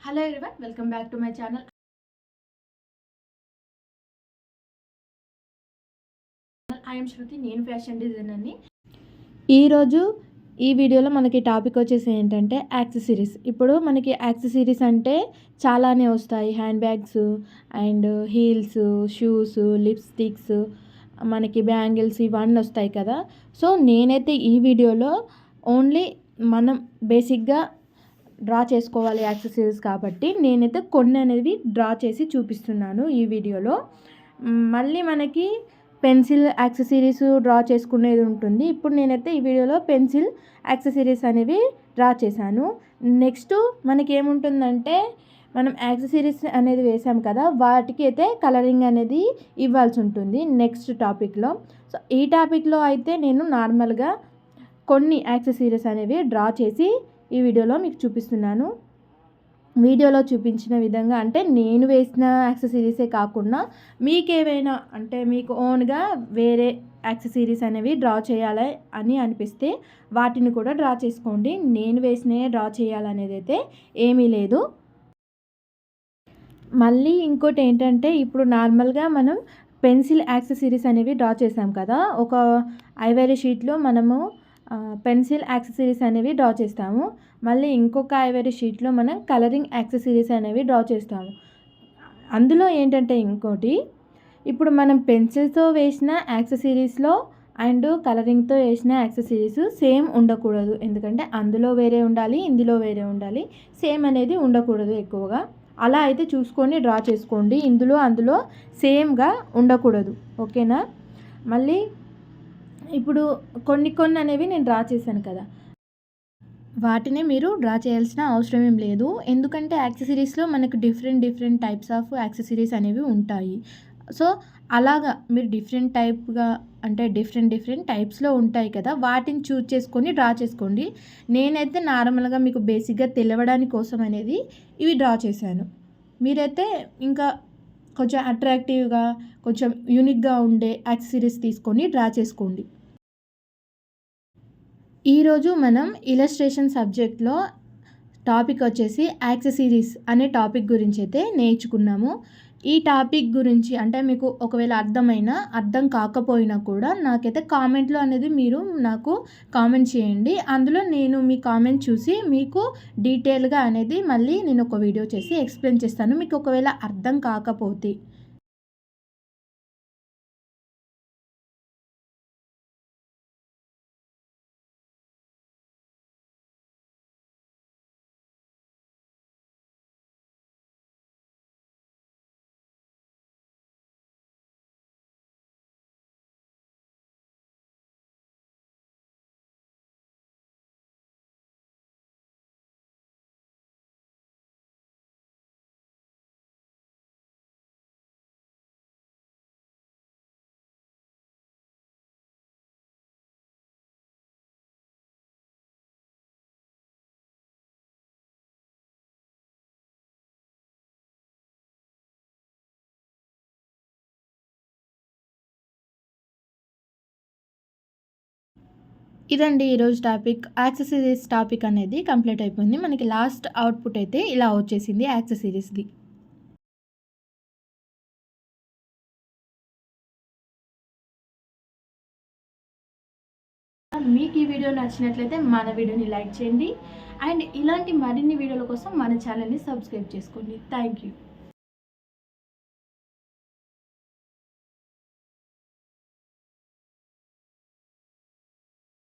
Hello everyone, welcome back to my channel. I'm Shruti. నేను fashion డిజైనర్ని. ఈరోజు ఈ వీడియోలో మనకి టాపిక్ వచ్చేసి ఏంటంటే యాక్సెసరీస్. ఇప్పుడు మనకి యాక్సెసరీస్ అంటే చాలానే వస్తాయి. Hand bags and heels, shoes, lipsticks, మనకి బ్యాంగిల్స్ ఇవన్నీ వస్తాయి కదా. సో నేనైతే ఈ వీడియోలో ఓన్లీ మనం బేసిక్గా డ్రా చేసుకోవాలి యాక్సెసరీస్ కాబట్టి నేనైతే కొన్ని అనేవి డ్రా చేసి చూపిస్తున్నాను ఈ వీడియోలో. మళ్ళీ మనకి పెన్సిల్ యాక్సెసరీస్ డ్రా చేసుకునేది ఉంటుంది. ఇప్పుడు నేనైతే ఈ వీడియోలో పెన్సిల్ యాక్సెసరీస్ అనేవి డ్రా చేశాను. నెక్స్ట్ మనకి ఏముంటుందంటే మనం యాక్సెసరీస్ అనేది వేసాం కదా, వాటికి అయితే కలరింగ్ అనేది ఇవ్వాల్సి ఉంటుంది నెక్స్ట్ టాపిక్లో. సో ఈ టాపిక్లో అయితే నేను నార్మల్గా కొన్ని యాక్సెసరీస్ అనేవి డ్రా చేసి ఈ వీడియోలో మీకు చూపిస్తున్నాను. వీడియోలో చూపించిన విధంగా అంటే నేను వేసిన యాక్సెసరీసే కాకుండా మీకేవైనా అంటే మీకు ఓన్గా వేరే యాక్సెసరీస్ అనేవి డ్రా చేయాలి అని అనిపిస్తే వాటిని కూడా డ్రా చేసుకోండి. నేను వేసినవి డ్రా చేయాలనేది అయితే ఏమీ లేదు. మళ్ళీ ఇంకోటి ఏంటంటే ఇప్పుడు నార్మల్గా మనం పెన్సిల్ యాక్సెసరీస్ అనేవి డ్రా చేసాం కదా, ఒక ఐవరీ షీట్లో మనము పెన్సిల్ యాక్సెసరీస్ అనేవి డ్రా చేస్తాము. మళ్ళీ ఇంకొక ఐవరీ షీట్లో మనం కలరింగ్ యాక్సెసరీస్ అనేవి డ్రా చేస్తాము. అందులో ఏంటంటే ఇంకోటి, ఇప్పుడు మనం పెన్సిల్తో వేసిన యాక్సెసరీస్లో అండ్ కలరింగ్తో వేసిన యాక్సెసరీస్ సేమ్ ఉండకూడదు. ఎందుకంటే అందులో వేరే ఉండాలి, ఇందులో వేరే ఉండాలి. సేమ్ అనేది ఉండకూడదు ఎక్కువగా. అలా అయితే చూసుకొని డ్రా చేసుకోండి. అందులో సేమ్గా ఉండకూడదు. ఓకేనా. మళ్ళీ ఇప్పుడు కొన్ని అనేవి నేను డ్రా చేశాను కదా, వాటిని మీరు డ్రా చేయాల్సిన అవసరం ఏం లేదు. ఎందుకంటే యాక్సెసరీస్లో మనకు డిఫరెంట్ టైప్స్ ఆఫ్ యాక్సెసరీస్ అనేవి ఉంటాయి. సో అలాగా మీరు డిఫరెంట్ టైప్గా అంటే డిఫరెంట్ టైప్స్లో ఉంటాయి కదా, వాటిని చూజ్ చేసుకొని డ్రా చేసుకోండి. నేనైతే నార్మల్గా మీకు బేసిక్గా తెలవడానికి కోసం అనేది ఇవి డ్రా చేశాను. మీరైతే ఇంకా కొంచెం అట్రాక్టివ్గా కొంచెం యూనిక్గా ఉండే యాక్సెసరీస్ తీసుకొని డ్రా చేసుకోండి. ఈరోజు మనం ఇలస్ట్రేషన్ సబ్జెక్ట్లో టాపిక్ వచ్చేసి యాక్సెసరీస్ అనే టాపిక్ గురించి అయితే నేర్చుకున్నాము. ఈ టాపిక్ గురించి అంటే మీకు ఒకవేళ అర్థం కాకపోయినా కూడా నాకైతే కామెంట్లో అనేది మీరు నాకు కామెంట్ చేయండి. అందులో నేను మీ కామెంట్ చూసి మీకు డీటెయిల్గా అనేది మళ్ళీ నేను ఒక వీడియో చేసి ఎక్స్ప్లెయిన్ చేస్తాను. మీకు ఒకవేళ అర్థం కాకపోతే ఇదండి ఈరోజు టాపిక్. యాక్సెసరీస్ టాపిక్ అనేది కంప్లీట్ అయిపోయింది. మనకి లాస్ట్ అవుట్పుట్ అయితే ఇలా వచ్చేసింది యాక్సెసరీస్ది. మీకు ఈ వీడియో నచ్చినట్లయితే మన వీడియోని లైక్ చేయండి అండ్ ఇలాంటి మరిన్ని వీడియోల కోసం మన ఛానల్ని సబ్స్క్రైబ్ చేసుకోండి. Thank you.